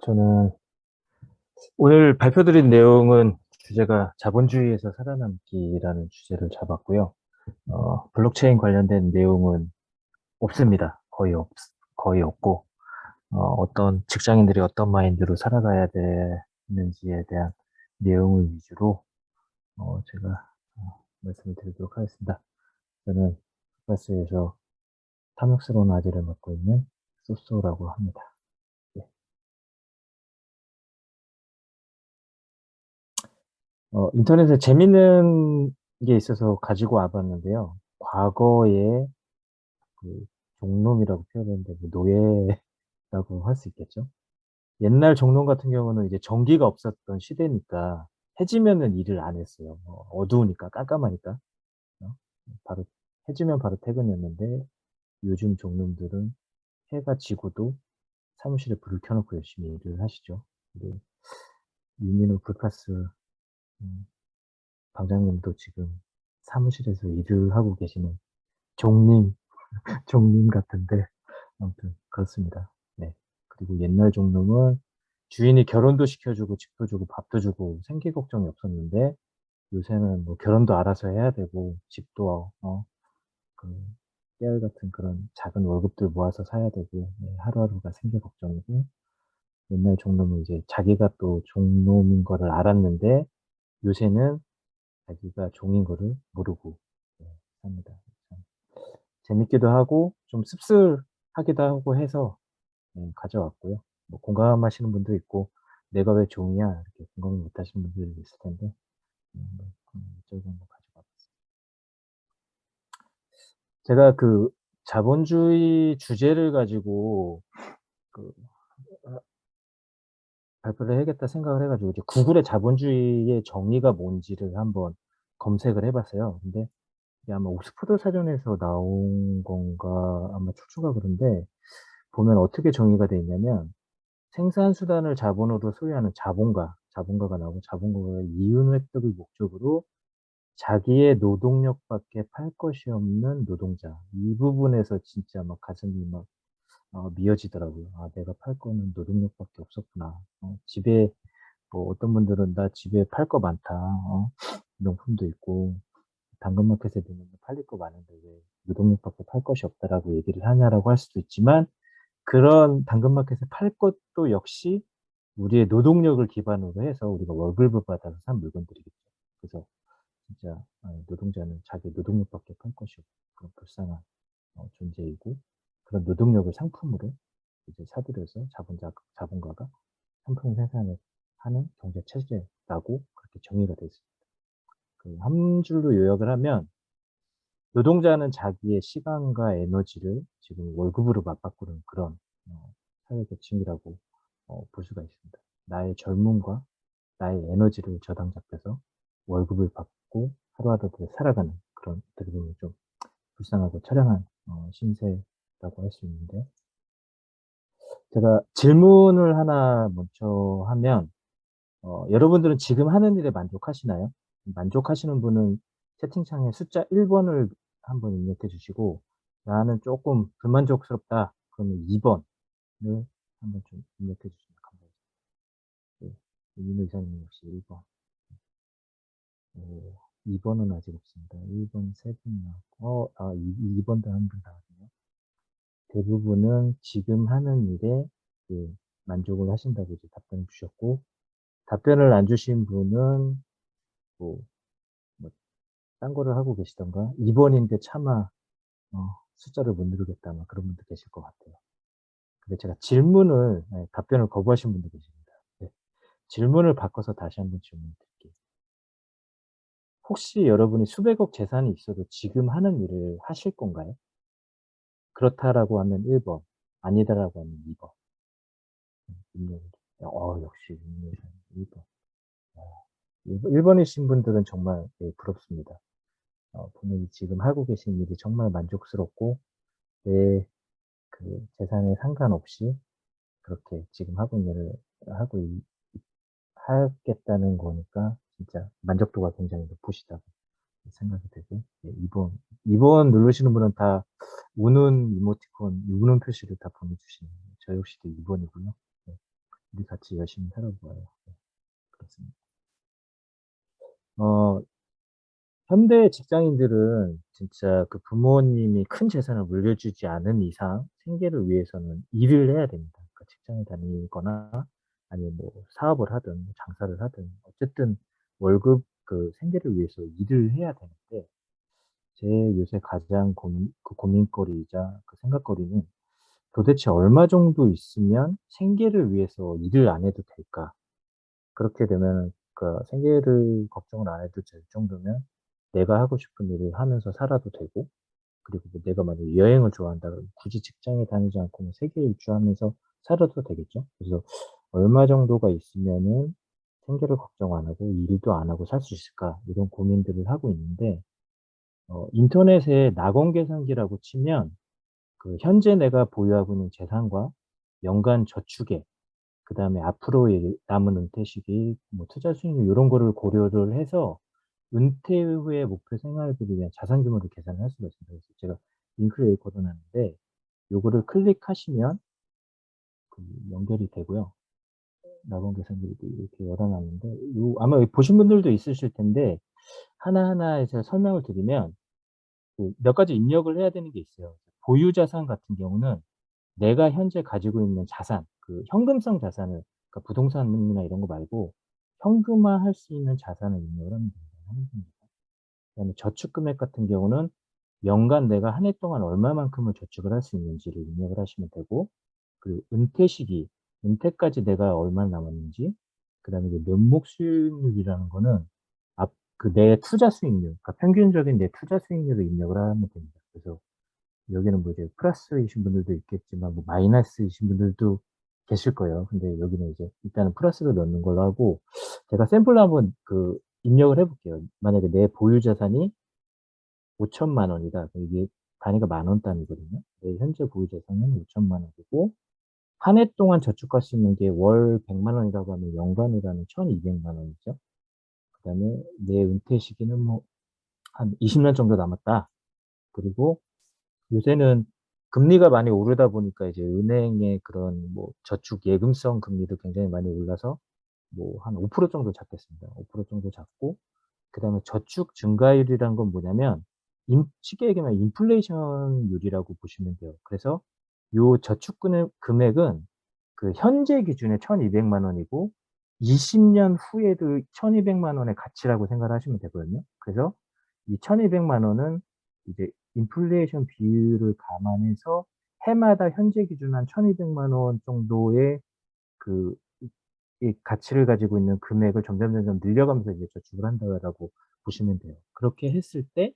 저는 오늘 발표드린 내용은 주제가 자본주의에서 살아남기라는 주제를 잡았고요. 블록체인 관련된 내용은 없습니다. 거의 없고, 어떤 직장인들이 어떤 마인드로 살아가야 되는지에 대한 내용을 위주로, 제가 말씀을 드리도록 하겠습니다. 저는 카스에서 탐욕스러운 아재를 맡고 있는 소소라고 합니다. 예. 인터넷에 재밌는 게 있어서 가지고 와봤는데요. 과거에 그 종놈이라고 표현했는데 뭐 노예라고 할 수 있겠죠. 옛날 종놈 같은 경우는 이제 전기가 없었던 시대니까 해지면은 일을 안 했어요. 어두우니까 깜깜하니까. 어? 바로 해지면 바로 퇴근이었는데 요즘 종놈들은 해가 지고도 사무실에 불을 켜놓고 열심히 일을 하시죠. 근데 유민호 불카스 음, 방장님도 지금 사무실에서 일을 하고 계시는 종님, 종님 같은데 아무튼 그렇습니다. 네. 그리고 옛날 종놈은 주인이 결혼도 시켜주고 집도 주고 밥도 주고 생계 걱정이 없었는데 요새는 뭐 결혼도 알아서 해야 되고 집도 그 깨알 같은 그런 작은 월급들 모아서 사야 되고 네, 하루하루가 생계 걱정이고 옛날 종놈은 이제 자기가 또 종놈인 거를 알았는데 요새는 자기가 종인 거를 모르고 네, 삽니다. 참 재밌기도 하고 좀 씁쓸하기도 하고 해서 가져왔고요. 뭐 공감하시는 분도 있고 '내가 왜 종이야?' 이렇게 공감을 못 하시는 분들도 있을 텐데 뭐 이쪽으로 한번 가져가 봤습니다. 제가 그 자본주의 주제를 가지고 그 아 발표를 해야겠다 생각을 해 가지고 이제 구글에 자본주의의 정의가 뭔지를 한번 검색을 해 봤어요. 근데 이게 아마 옥스퍼드 사전에서 나온 건가 아마 축소가 그런데 보면 어떻게 정의가 돼 있냐면 생산 수단을 자본으로 소유하는 자본가가 나오고 자본가가 이윤 획득을 목적으로 자기의 노동력밖에 팔 것이 없는 노동자. 이 부분에서 진짜 막 가슴이 막 미어지더라고요. '아 내가 팔 거는 노동력밖에 없었구나.' 집에 뭐 어떤 분들은 "나 집에 팔 거 많다." 명품도 있고 당근마켓에 보면 팔릴 거 많은데 왜 "노동력밖에 팔 것이 없다."라고 얘기를 하냐라고 할 수도 있지만 그런 당근마켓에 팔 것도 역시 우리의 노동력을 기반으로 해서 우리가 월급을 받아서 산 물건들이겠죠. 그래서 진짜 노동자는 자기 노동력밖에 팔 것이 없고 그런 불쌍한 존재이고 그런 노동력을 상품으로 이제 사들여서 자본가가 상품 생산을 하는 경제 체제라고 그렇게 정의가 되어 있습니다. 그 한 줄로 요약을 하면 노동자는 자기의 시간과 에너지를 지금 월급으로 맞바꾸는 그런 사회 계층이라고 볼 수가 있습니다. 나의 젊음과 나의 에너지를 저당 잡혀서 월급을 받고 하루하루를 살아가는 그런 어떻게 보면 좀 불쌍하고 처량한 신세라고 할 수 있는데 제가 질문을 하나 먼저 하면 여러분들은 지금 하는 일에 만족하시나요? 만족하시는 분은 채팅창에 숫자 1 번을 한번 입력해 주시고 '나는 쪼끔 불만족스럽다.' 그러면 2 번을 한번 좀 입력해 주시면 감사하겠습니다. 네. 이민호 이사님 역시 1 번. 2 번은 아직 없습니다. 1 번 3분 나왔고 2 번도 1분 나왔네요. 대부분은 지금 하는 일에 예 만족을 하신다고 이제 답변을 주셨고 답변을 안 주신 분은 뭐 뭐 딴 거를 하고 계시던가 2 번인데 차마 숫자를 못 누르겠다 막 그런 분도 계실 것 같아요. 근데 제가 질문을 답변을 거부하신 분도 계십니다. 네. 질문을 바꿔서 다시 한번 질문을 드릴게요. 혹시 여러분이 수백억 재산이 있어도 지금 하는 일을 하실 건가요? 그렇다라고 하면 1 번, 아니다라고 하면 2 번. 입력을 역시 입력을 1 번. 어 1 번이신 분들은 정말 예 부럽습니다. 본인이 지금 하고 계신 일이 정말 만족스럽고 내 그 재산에 상관없이 그렇게 지금 하고 있는 일을 하고 있 하겠다는 거니까 진짜 만족도가 굉장히 높으시다고 생각이 되고 네 2번 누르시는 분은 다 우는 이모티콘 우는 표시를 다 보내주시네요. 저 역시도 2 번이고요. 네. 우리 같이 열심히 살아보아요. 네, 그렇습니다. 어 현대 직장인들은 진짜 그 부모님이 큰 재산을 물려주지 않은 이상 생계를 위해서는 일을 해야 됩니다. 그러니까 직장을 다니거나 아니면 뭐 사업을 하든 뭐 장사를 하든 어쨌든 월급 그 생계를 위해서 일을 해야 되는데 제 요새 가장 고민거리이자 그 생각거리는 '도대체 얼마 정도 있으면 생계를 위해서 일을 안 해도 될까?' 그렇게 되면은 그러니까 생계를 걱정을 안 해도 될 정도면 내가 하고 싶은 일을 하면서 살아도 되고 그리고 뭐 내가 만약에 여행을 좋아한다 그러면 굳이 직장에 다니지 않고 뭐 세계 일주하면서 살아도 되겠죠. 그래서 '얼마 정도가 있으면은 생계를 걱정 안 하고 일도 안 하고 살 수 있을까?' 이런 고민들을 하고 있는데 인터넷에 낙원 계산기라고 치면 그 현재 내가 보유하고 있는 재산과 연간 저축액 그다음에 앞으로의 남은 은퇴 시기 뭐 투자 수익률 요런 거를 고려를 해서 은퇴 후의 목표 생활비를 위한 자산 규모를 계산을 할 수가 있습니다. 그래서 제가 링크를 거둬 놨는데 요거를 클릭하시면 그 연결이 되고요. 낙원 계산기도 이렇게 열어 놨는데 요 아마 보신 분들도 있으실 텐데 하나하나 해서 설명을 드리면 그 몇 가지 입력을 해야 되는 게 있어요. 보유 자산 같은 경우는 내가 현재 가지고 있는 자산, 그 현금성 자산을 그러니까 부동산이나 이런 거 말고 현금화할 수 있는 자산을 입력을 하면 됩니다. 현금. 그다음에 저축 금액 같은 경우는 연간 내가 한 해 동안 얼마만큼을 저축을 할 수 있는지를 입력을 하시면 되고 그리고 은퇴 시기, 은퇴까지 내가 얼마나 남았는지 그다음에 그 명목 수익률이라는 거는 그 내 투자 수익률, 그러니까 평균적인 내 투자 수익률을 입력을 하면 됩니다. 그래서 여기는 뭐 이제 플러스이신 분들도 있겠지만 뭐 마이너스이신 분들도 계실 거예요. 근데 여기는 이제 일단은 플러스를 넣는 걸로 하고 제가 샘플로 한번 그 입력을 해 볼게요. 만약에 내 보유 자산이 5천만 원이다. 그럼 이게 단위가 만원 단위거든요. 내 현재 보유 자산은 5천만 원이고 한 해 동안 저축할 수 있는 게 월 100만 원이라고 하면 연간으로는 1,200만 원이죠. 그다음에 내 은퇴 시기는 뭐 한 20년 정도 남았다. 그리고 요새는 금리가 많이 오르다 보니까 이제 은행의 그런 뭐 저축 예금성 금리도 굉장히 많이 올라서 뭐 한 5% 정도 잡겠습니다. 5% 정도 잡고 그다음에 저축 증가율이란 건 뭐냐면 쉽게 얘기하면 인플레이션율이라고 보시면 돼요. 그래서 요 저축 금액은 그 현재 기준에 1,200만 원이고 20년 후에도 1,200만 원의 가치라고 생각을 하시면 되거든요. 그래서 이 1,200만 원은 이제 인플레이션 비율을 감안해서 해마다 현재 기준 한 1,200만 원 정도의 그 이 가치를 가지고 있는 금액을 점점 늘려가면서 이제 저축을 한다라고 보시면 돼요. 그렇게 했을 때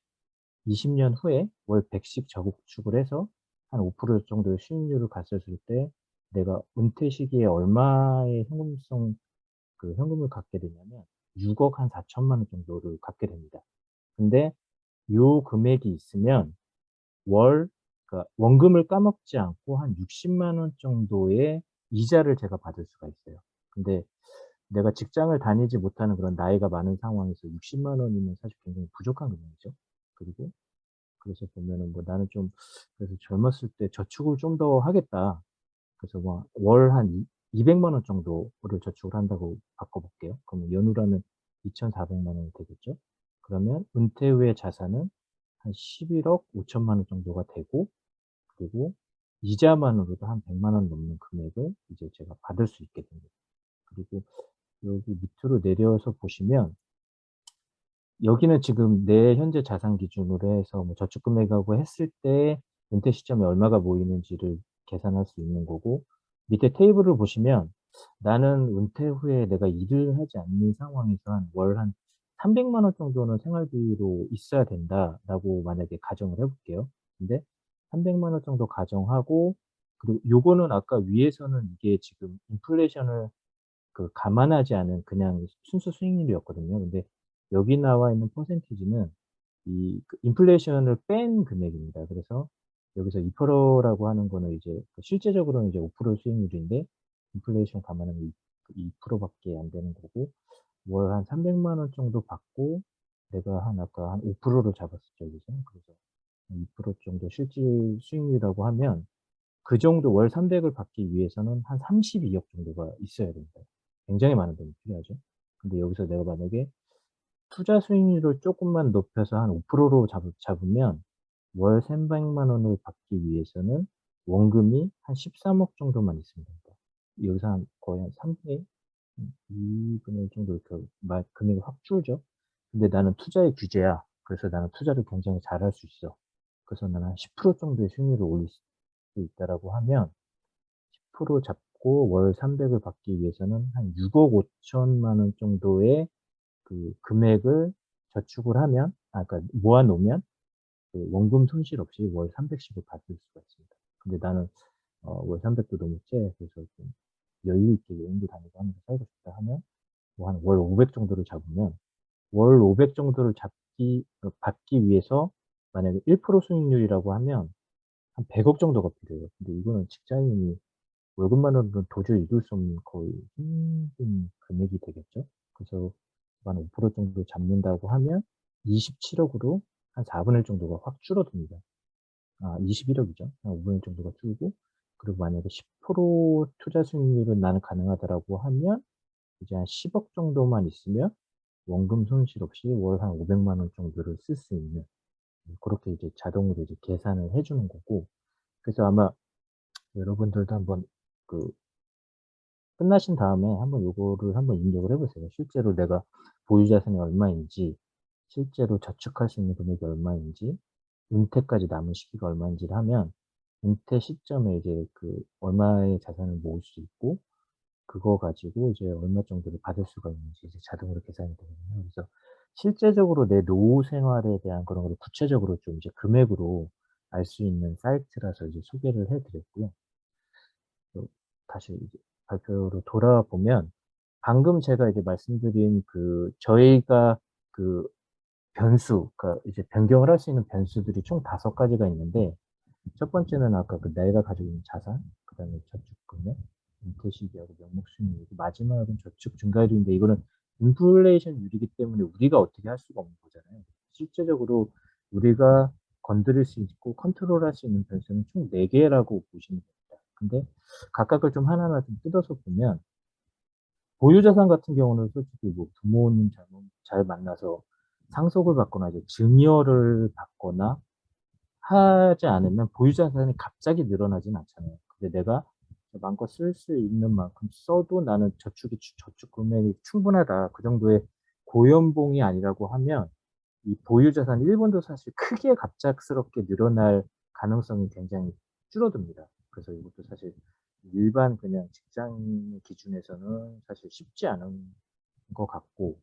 20년 후에 월 100씩 저축을 해서 한 5% 정도의 수익률을 갔었을 때 내가 은퇴 시기에 얼마의 현금을 갖게 되냐면 6억 한 4천만 원 정도를 갖게 됩니다. 근데 요 금액이 있으면 월 그러니까 원금을 까먹지 않고 한 60만 원 정도의 이자를 제가 받을 수가 있어요. 근데 내가 직장을 다니지 못하는 그런 나이가 많은 상황에서 60만 원이면 사실 굉장히 부족한 금액이죠. 그리고 그래서 보면은 뭐 나는 좀 그래서 '젊었을 때 저축을 좀 더 하겠다.' 그래서 뭐 월 한 200만 원 정도를 저축을 한다고 바꿔 볼게요. 그러면 연후라는 2,400만 원이 되겠죠. 그러면 은퇴 후의 자산은 한 11억 5천만 원 정도가 되고 그리고 이자만으로도 한 100만 원 넘는 금액을 이제 제가 받을 수 있게 됩니다. 그리고 여기 밑으로 내려서 보시면 여기는 지금 내 현재 자산 기준으로 해서 뭐 저축 금액하고 했을 때 은퇴 시점에 얼마가 모이는지를 계산할 수 있는 거고 밑에 테이블을 보시면 나는 은퇴 후에 내가 일을 하지 않는 상황에서 한 월 한 300만 원 정도는 생활비로 있어야 된다라고 만약에 가정을 해 볼게요. 근데 300만 원 정도 가정하고 그리고 요거는 아까 위에서는 이게 지금 인플레이션을 그 감안하지 않은 그냥 순수 수익률이었거든요. 근데 여기 나와 있는 퍼센티지는 이 그 인플레이션을 뺀 금액입니다. 그래서 여기서 2% 라고 하는 거는 이제 그 실제적으로는 이제 5% 수익률인데 인플레이션 감안하면 2% 밖에 안 되는 거고 월 한 300만 원 정도 받고 내가 한 아까 한 5%를 잡았었죠, 그죠? 그래서 2% 정도 실질 수익률이라고 하면 그 정도 월 300을 받기 위해서는 한 32억 정도가 있어야 됩니다. 굉장히 많은 돈이 필요하죠. 근데 여기서 내가 만약에 투자 수익률을 쪼끔만 높여서 한 5%로 잡으면 월 300만 원을 받기 위해서는 원금이 한 13억 정도만 있으면 됩니다. 여기서 한 거의 한 3분의 1, 2분의 1 정도 이렇게 금액이 확 줄죠. 근데 나는 투자의 규제야. 그래서 나는 투자를 굉장히 잘할 수 있어. 그래서 나는 한 10% 정도의 수익률을 올릴 수 있다라고 하면 10% 잡고 월 300을 받기 위해서는 한 6억 5천만 원 정도의 그 금액을 저축을 하면 그러니까 모아 놓으면 그 원금 손실 없이 월 300씩을 받을 수가 있습니다. 근데 나는 월 300도 너무 째. 그래서 좀 여유 있게 여행도 다니고 하면서 살고 싶다 하면 뭐 한 월 500 정도를 잡으면 월 500 정도를 받기 위해서 만약에 1% 수익률이라고 하면 한 100억 정도가 필요해요. 근데 이거는 직장인이 월급만으로는 도저히 이룰 수 없는 거의 힘든 금액이 되겠죠. 그래서 한 5% 정도 잡는다고 하면 27억으로 한 4분의 1 정도가 확 줄어듭니다. 21억이죠. 한 5분의 1 정도가 줄고 그리고 만약에 10% 투자 수익률은 나는 가능하다라고 하면 이제 한 10억 정도만 있으면 원금 손실 없이 월 한 500만 원 정도를 쓸 수 있는 그렇게 이제 자동으로 이제 계산을 해 주는 거고 그래서 아마 여러분들도 한번 그 끝나신 다음에 한번 요거를 한번 입력을 해 보세요. 실제로 내가 보유 자산이 얼마인지, 실제로 저축할 수 있는 금액이 얼마인지, 은퇴까지 남은 시기가 얼마인지를 하면 은퇴 시점에 이제 그 얼마의 자산을 모을 수 있고 그거 가지고 이제 얼마 정도를 받을 수가 있는지 이제 자동으로 계산이 되거든요. 그래서 실제적으로 내 노후 생활에 대한 그런 거를 구체적으로 좀 이제 금액으로 알 수 있는 사이트라서 이제 소개를 해 드렸고요. 다시 이제 발표로 돌아보면 방금 제가 이제 말씀드린 그 저희가 그 그러니까 이제 변경을 할 수 있는 변수들이 총 5가지가 있는데 첫 번째는 아까 그 내가 가지고 있는 자산, 그다음에 저축 금액, 은퇴 시기하고 명목 수익률, 마지막은 저축 증가율인데 이거는 인플레이션율이기 때문에 우리가 어떻게 할 수가 없는 거잖아요. 실제적으로 우리가 건드릴 수 있고 컨트롤할 수 있는 변수는 총 4개라고 보시면 됩니다. 근데 각각을 좀 하나하나 좀 뜯어서 보면 보유 자산 같은 경우는 솔직히 뭐 부모님 잘 만나서 상속을 받거나 이제 증여를 받거나 하지 않으면 보유 자산이 갑자기 늘어나진 않잖아요. 근데 내가 마음껏 쓸 수 있는 만큼 써도 나는 저축 금액이 충분하다. 그 정도의 고연봉이 아니라고 하면 이 보유 자산이 1 번도 사실 크게 갑작스럽게 늘어날 가능성이 굉장히 줄어듭니다. 그래서 이것도 사실 일반 그냥 직장인 기준에서는 사실 쉽지 않은 것 같고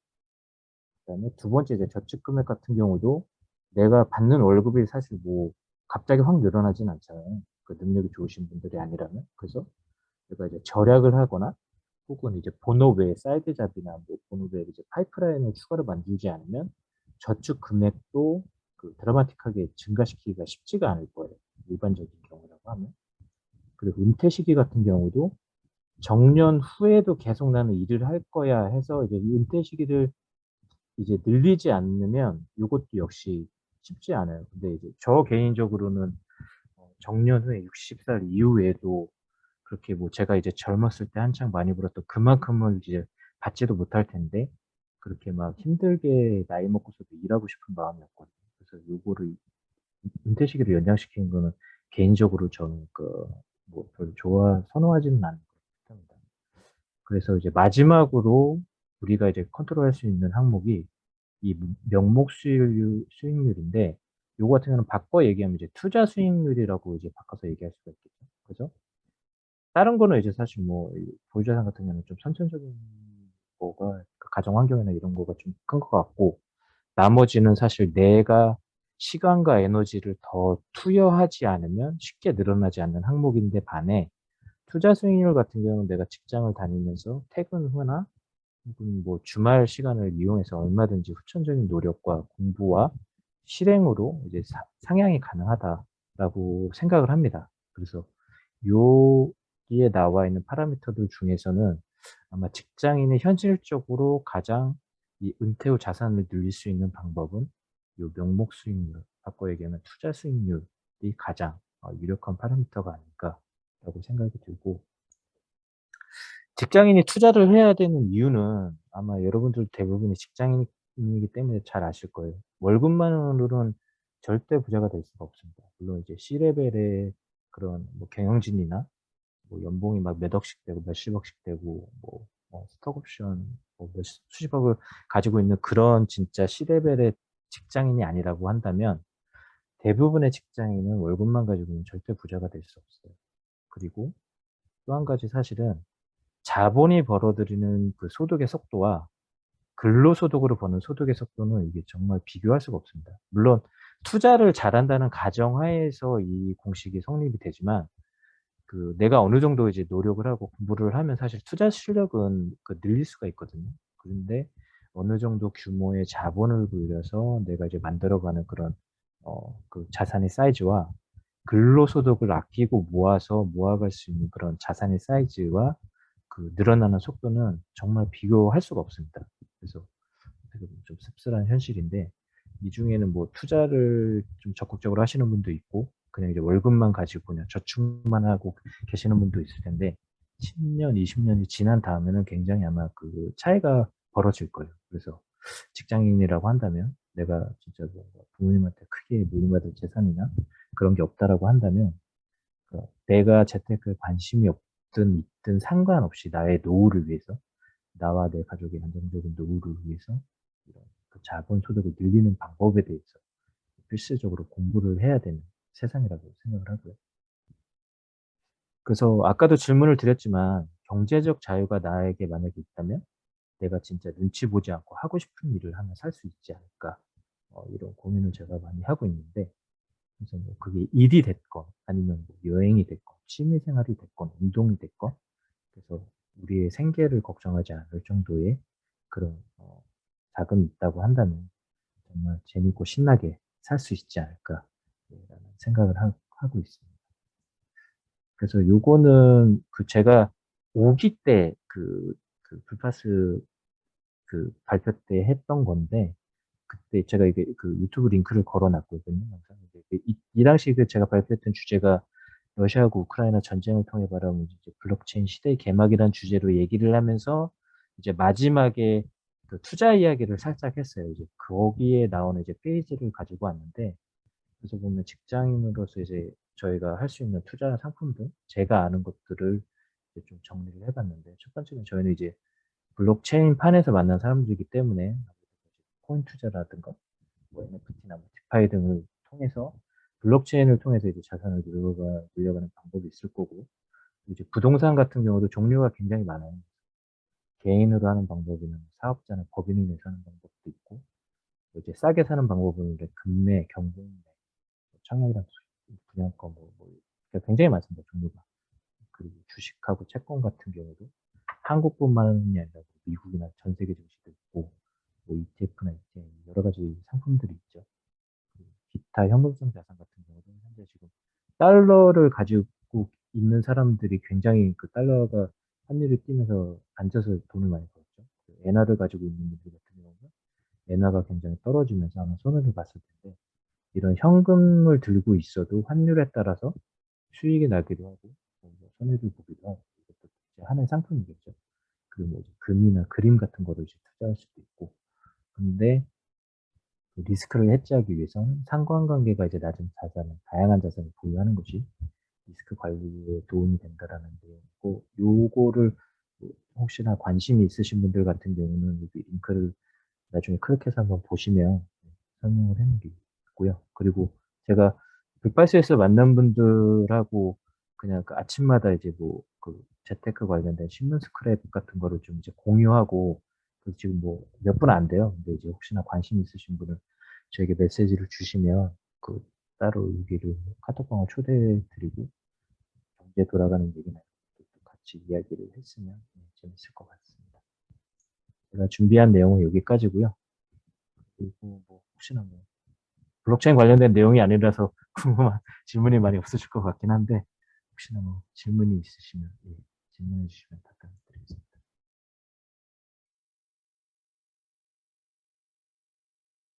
그다음에 두 번째 이제 저축 금액 같은 경우도 내가 받는 월급이 사실 뭐 갑자기 확 늘어나진 않잖아요, 그 능력이 좋으신 분들이 아니라면. 그래서 내가 이제 절약을 하거나 혹은 이제 본업 외에 사이드 잡이나 뭐 본업 외에 이제 파이프라인을 추가로 만들지 않으면 저축 금액도 그 드라마틱하게 증가시키기가 쉽지가 않을 거예요, 일반적인 경우라고 하면. 그리고 은퇴 시기 같은 경우도 정년 후에도 계속 '나는 일을 할 거야.' 해서 이제 이 은퇴 시기를 이제 늘리지 않으면 요것도 역시 쉽지 않아요. 근데 이제 저 개인적으로는 정년 후에 60살 이후에도 그렇게 뭐 제가 이제 젊었을 때 한창 많이 벌었던 그만큼을 이제 받지도 못할 텐데 그렇게 막 힘들게 나이 먹고서도 일하고 싶은 마음이 없거든요. 그래서 요거를 은퇴 시기를 연장시키는 거는 개인적으로 저는 뭐 별로 선호하지는 않는 것 같습니다. 그래서 이제 마지막으로 우리가 이제 컨트롤할 수 있는 항목이 이 명목 수익률인데 요거 같은 경우는 바꿔 얘기하면 이제 투자 수익률이라고 이제 바꿔서 얘기할 수가 있겠죠. 그죠? 다른 거는 이제 사실 뭐 이 보유자산 같은 경우는 좀 선천적인 거가 그 가정 환경이나 이런 거가 좀 큰 것 같고 나머지는 사실 내가 시간과 에너지를 더 투여하지 않으면 쉽게 늘어나지 않는 항목인데 반해 투자 수익률 같은 경우는 내가 직장을 다니면서 퇴근 후나 혹은 뭐 주말 시간을 이용해서 얼마든지 후천적인 노력과 공부와 실행으로 이제 상향이 가능하다라고 생각을 합니다. 그래서 여기에 나와 있는 파라미터들 중에서는 아마 직장인이 현실적으로 가장 이 은퇴 후 자산을 늘릴 수 있는 방법은 요 명목 수익률, 바꿔 얘기하면 투자 수익률이 가장 유력한 파라미터가 아닐까 생각이 들고 직장인이 투자를 해야 되는 이유는 아마 여러분들 대부분이 직장인이기 때문에 잘 아실 거예요. 월급만으로는 절대 부자가 될 수가 없습니다. 물론 이제 C레벨의 그런 뭐 경영진이나 뭐 연봉이 막 몇 억씩 되고 몇십억씩 되고 뭐 스톡옵션 뭐 수십억을 가지고 있는 그런 진짜 C레벨의 직장인이 아니라고 한다면 대부분의 직장인은 월급만 가지고는 절대 부자가 될 수 없어요. 그리고 또 한 가지 사실은 자본이 벌어들이는 그 소득의 속도와 근로소득으로 버는 소득의 속도는 이게 정말 비교할 수가 없습니다. 물론 투자를 잘한다는 가정하에서 이 공식이 성립이 되지만 그 내가 어느 정도 이제 노력을 하고 공부를 하면 사실 투자 실력은 그 늘릴 수가 있거든요. 그런데 어느 정도 규모의 자본을 불려서 내가 이제 만들어가는 그런 그 자산의 사이즈와 근로소득을 아끼고 모아서 모아갈 수 있는 그런 자산의 사이즈와 그 늘어나는 속도는 정말 비교할 수가 없습니다. 그래서 어떻게 보면 좀 씁쓸한 현실인데 이 중에는 뭐 투자를 좀 적극적으로 하시는 분도 있고 그냥 이제 월급만 가지고 그냥 저축만 하고 계시는 분도 있을 텐데 10년, 20년이 지난 다음에는 굉장히 아마 그 차이가 벌어질 거예요. 그래서 직장인이라고 한다면 내가 진짜 뭐 부모님한테 크게 물려받을 재산이나 그런 게 없다라고 한다면 내가 재테크에 관심이 없든 있든 상관없이 나의 노후를 위해서 나와 내 가족의 안정적인 노후를 위해서 이런 그 자본 소득을 늘리는 방법에 대해서 필수적으로 공부를 해야 되는 세상이라고 생각을 하고요. 그래서 아까도 질문을 드렸지만 경제적 자유가 나에게 만약에 있다면 내가 진짜 눈치 보지 않고 하고 싶은 일을 하면 살 수 있지 않을까. 이런 고민을 제가 많이 하고 있는데 그래서 뭐 그게 일이 됐건 아니면 뭐 여행이 됐건 취미 생활이 됐건 운동이 됐건 그래서 우리의 생계를 걱정하지 않을 정도의 그런 자금이 있다고 한다면 정말 재밌고 신나게 살 수 있지 않을까 네, 라는 생각을 하고 있습니다. 그래서 요거는 그 제가 5기 때 그 불파스 그 발표 때 했던 건데 그때 제가 이게 그 유튜브 링크를 걸어 놨거든요, 영상에. 이 당시 그 제가 발표했던 주제가 러시아하고 우크라이나 전쟁을 통해 바라보는 이제 블록체인 시대의 개막이라는 주제로 얘기를 하면서 이제 마지막에 그 투자 이야기를 살짝 했어요. 이제 거기에 나오는 이제 페이지를 가지고 왔는데 그래서 보면 직장인으로서 이제 저희가 할 수 있는 투자 상품들, 제가 아는 것들을 이제 좀 정리를 해 봤는데 첫 번째는 저희는 이제 블록체인 판에서 만난 사람들이기 때문에 코인 투자라든가 뭐 NFT나 뭐 디파이 등을 통해서 블록체인을 통해서 이제 자산을 늘려가는 방법이 있을 거고 이제 부동산 같은 경우도 종류가 굉장히 많아요. 개인으로 하는 방법이나 사업자나 법인을 내서 하는 방법도 있고 뭐 이제 싸게 사는 방법은 이제 금매, 경공매, 뭐 청약이랑 분양권 그러니까 굉장히 많습니다, 종류가. 그리고 주식하고 채권 같은 경우도 한국뿐만이 아니라 뭐 미국이나 전 세계 증시도 있고 뭐 ETF나 ETF 여러 가지 상품들이 있죠. 그리고 기타 현금성 자산 같은 경우도 현재 지금 달러를 가지고 있는 사람들이 굉장히 그 달러가 환율이 뛰면서 앉아서 돈을 많이 벌었죠. 그 엔화를 가지고 있는 분들 같은 경우는 엔화가 굉장히 떨어지면서 아마 손해를 봤을 텐데 이런 현금을 들고 있어도 환율에 따라서 수익이 나기도 하고 뭐 손해를 보기도 하고 이것도 이제 하나의 상품이겠죠. 그리고 뭐 이제 금이나 그림 같은 거를 이제 투자할 수도 있고 근데 그 리스크를 해지하기 위해서는 상관관계가 이제 낮은 자산을 다양한 자산을 보유하는 것이 리스크 관리에 도움이 된다라는 내용이고 요거를 뭐 혹시나 관심이 있으신 분들 같은 경우는 여기 링크를 나중에 클릭해서 한번 보시면 설명을 해 놓은 게 있고요. 그리고 제가 백발스에서 만난 분들하고 그냥 그 아침마다 이제 뭐 그 재테크 관련된 신문 스크랩 같은 거를 좀 이제 공유하고 그 지금 뭐 몇 분 안 돼요. 근데 이제 혹시나 관심 있으신 분은 저에게 메시지를 주시면 그 따로 여기를 카톡방을 초대해 드리고 경제 돌아가는 얘기나 이런 것도 같이 이야기를 했으면 재밌을 것 같습니다. 제가 준비한 내용은 여기까지고요. 그리고 뭐 혹시나 뭐 블록체인 관련된 내용이 아니라서 궁금한 질문이 많이 없으실 것 같긴 한데 혹시나 뭐 질문이 있으시면 질문해 주시면 답변